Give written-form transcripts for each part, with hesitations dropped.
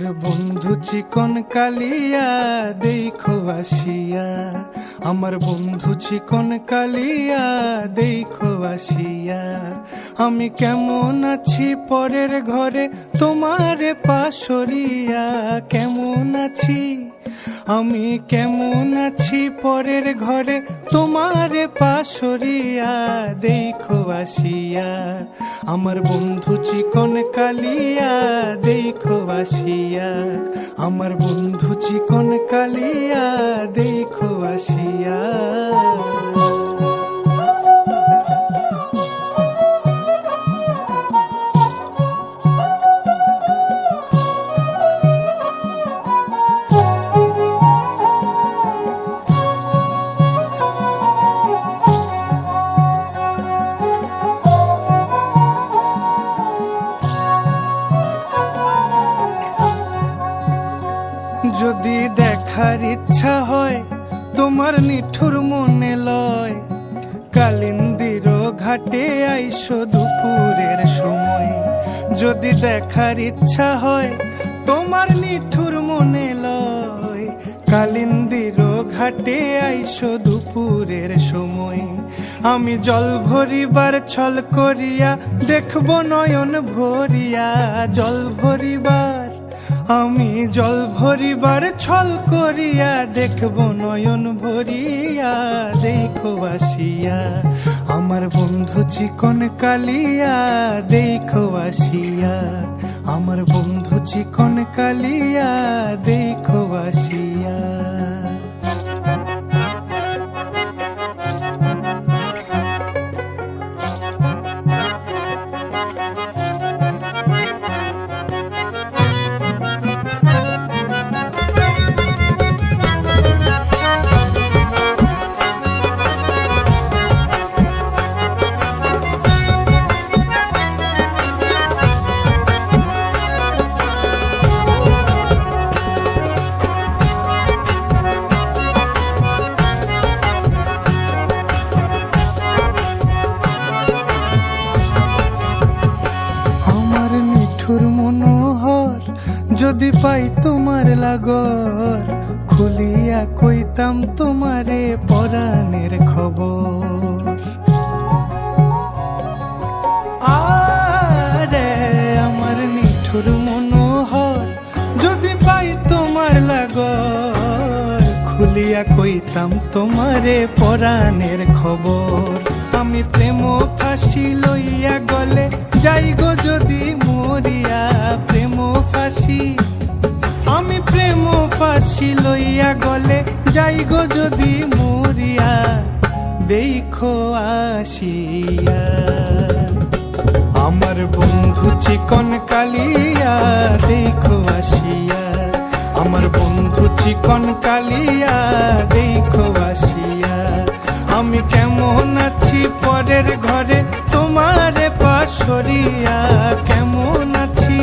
আমার বন্ধু চিকন কালিয়া দেখো আসিয়া, আমার বন্ধু চিকন কালিয়া দেখো আসিয়া। আমি কেমন আছি পরের ঘরে তোমারে পাশরিয়া, কেমন আছি আমি কেমন আছি পরের ঘরে তোমারে পাশরিয়া দেখো আসিয়া। আমার বন্ধু চিকন কালিয়া দেখো আসিয়া, আমার বন্ধু চিকন কালিয়া দেখো আসিয়া। যদি দেখার ইচ্ছা হয় তোমার নিঠুর মনে লয়, কালিন্দির ঘাটে আইসো দুপুরের সময়। যদি দেখার ইচ্ছা হয় তোমার নিঠুর মনে লয়, কালিন্দির ঘাটে আইসো দুপুরের সময়। আমি জল ভরিবার ছল করিয়া দেখব নয়ন ভরিয়া, জল ভরিবার আমি জল ভরিবার ছল করিয়া দেখব নয়ন ভরিয়া দেখো আসিয়া। আমার বন্ধু চিকন কালিয়া দেখো আসিয়া, আমার বন্ধু চিকন কালিয়া দেখো আসিয়া। মনোহর যদি পাই তোমার লাগর, খুলিয়া কইতাম তোমারে পরাণের খবর। আরে আমার নিঠুর মনোহর যদি পাই তোমার লাগর, খুলিয়া কইতাম তোমারে পরাণের খবর। আমি প্রেম ফাঁসি লইয়া গলে যাই গো যদি মরিয়া, প্রেম ফাঁসি আমি প্রেম ফাঁসি লইয়া গলে যাই গো যদি মরিয়া দেখো আসিয়া। আমার বন্ধু চিকন কালিয়া দেখো আসিয়া, আমার বন্ধু চিকন কালিয়া দেখো আসিয়া। আমি কেমন আছি পরের ঘরে তোমারে পাশরিয়া, কেমন আছি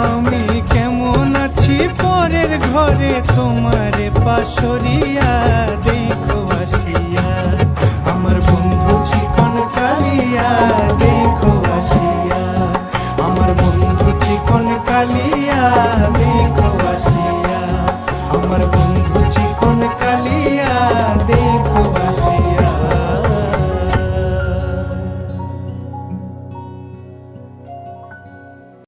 আমি কেমন আছি পরের ঘরে তোমারে পাশরিয়া দেখো আসিয়া। আমার বন্ধু চিকন কালিয়া দেখো আসিয়া, আমার বন্ধু চিকন কালিয়া।